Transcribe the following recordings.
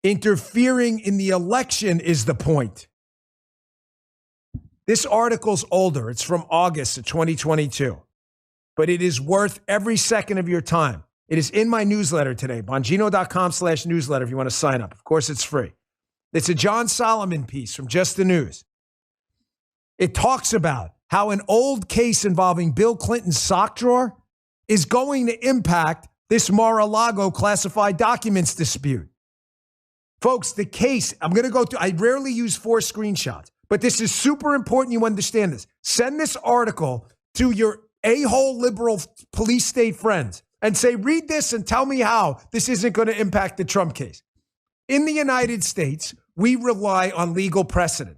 Interfering in the election is the point. This article's older. It's from August of 2022. But it is worth every second of your time. It is in my newsletter today, bongino.com/newsletter if you want to sign up. Of course, it's free. It's a John Solomon piece from Just the News. It talks about how an old case involving Bill Clinton's sock drawer is going to impact this Mar-a-Lago classified documents dispute. Folks, the case, I'm going to go through, I rarely use 4 screenshots, but this is super important you understand this. Send this article to your a-hole liberal police state friends and say, read this and tell me how this isn't going to impact the Trump case. In the United States, we rely on legal precedent.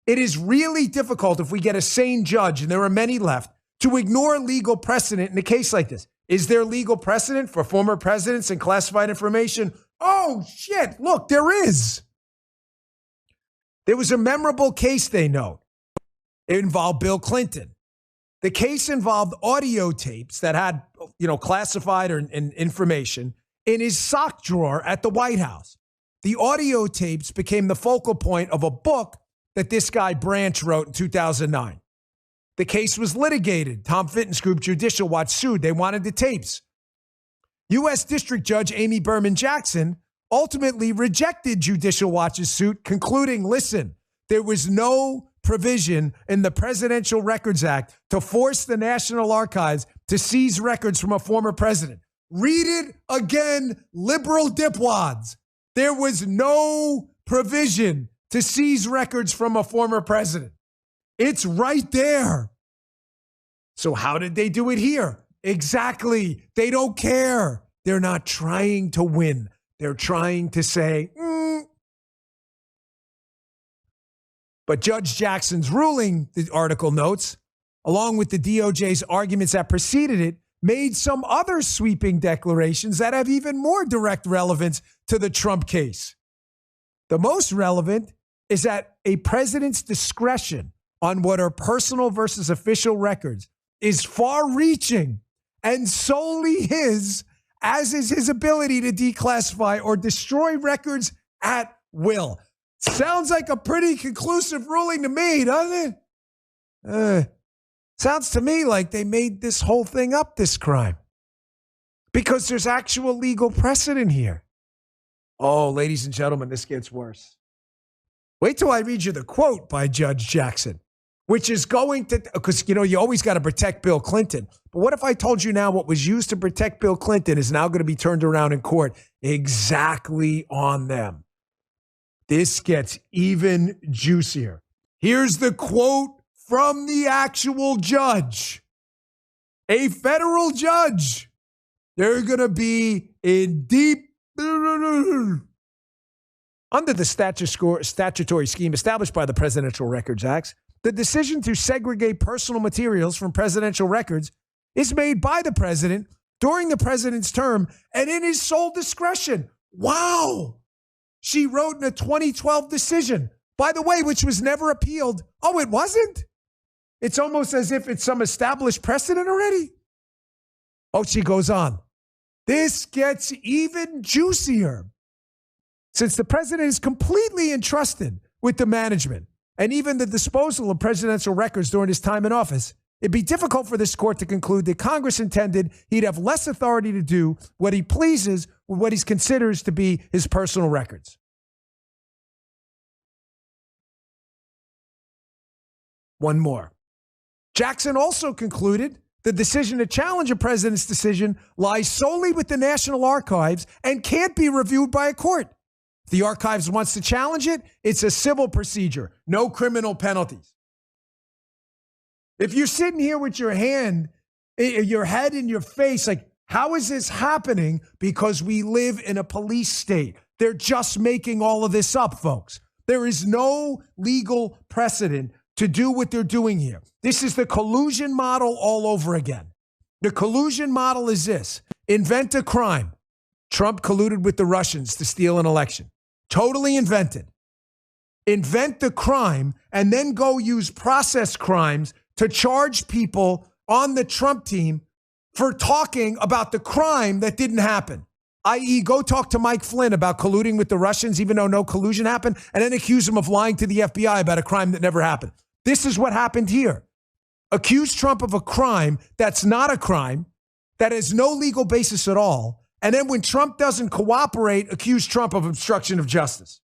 It is really difficult if we get a sane judge, and there are many left, to ignore legal precedent in a case like this. Is there legal precedent for former presidents and classified information? Oh, shit, look, there is. There was a memorable case, they note. It involved Bill Clinton. The case involved audio tapes that had, classified information in his sock drawer at the White House. The audio tapes became the focal point of a book that this guy Branch wrote in 2009. The case was litigated. Tom Fitton's group, Judicial Watch, sued. They wanted the tapes. U.S. District Judge Amy Berman Jackson ultimately rejected Judicial Watch's suit, concluding, listen, there was no provision in the Presidential Records Act to force the National Archives to seize records from a former president. Read it again, liberal dipwads. There was no provision to seize records from a former president. It's right there. So how did they do it here? Exactly. They don't care. They're not trying to win. They're trying to say, But Judge Jackson's ruling, the article notes, along with the DOJ's arguments that preceded it, made some other sweeping declarations that have even more direct relevance to the Trump case. The most relevant is that a president's discretion on what are personal versus official records is far-reaching and solely his, as is his ability to declassify or destroy records at will. Sounds like a pretty conclusive ruling to me, doesn't it? Sounds to me like they made this whole thing up, this crime, because there's actual legal precedent here. Oh, ladies and gentlemen, this gets worse. Wait till I read you the quote by Judge Jackson, which is going to, because, you always got to protect Bill Clinton. But what if I told you now what was used to protect Bill Clinton is now going to be turned around in court exactly on them? This gets even juicier. Here's the quote from the actual judge. A federal judge. They're going to be in deep... Under the statutory scheme established by the Presidential Records Act, the decision to segregate personal materials from presidential records is made by the president during the president's term and in his sole discretion. Wow. She wrote in a 2012 decision, by the way, which was never appealed. Oh, it wasn't? It's almost as if it's some established precedent already. Oh, she goes on. This gets even juicier. Since the president is completely entrusted with the management and even the disposal of presidential records during his time in office, it'd be difficult for this court to conclude that Congress intended he'd have less authority to do what he pleases with what he considers to be his personal records. One more. Jackson also concluded the decision to challenge a president's decision lies solely with the National Archives and can't be reviewed by a court. If the archives wants to challenge it, it's a civil procedure, no criminal penalties. If you're sitting here with your head in your face, like, how is this happening? Because we live in a police state. They're just making all of this up, folks. There is no legal precedent to do what they're doing here. This is the collusion model all over again. The collusion model is this: invent a crime. Trump colluded with the Russians to steal an election. Totally invented. Invent the crime and then go use process crimes to charge people on the Trump team for talking about the crime that didn't happen. i.e., go talk to Mike Flynn about colluding with the Russians, even though no collusion happened, and then accuse him of lying to the FBI about a crime that never happened. This is what happened here. Accuse Trump of a crime that's not a crime, that has no legal basis at all, and then when Trump doesn't cooperate, accuse Trump of obstruction of justice.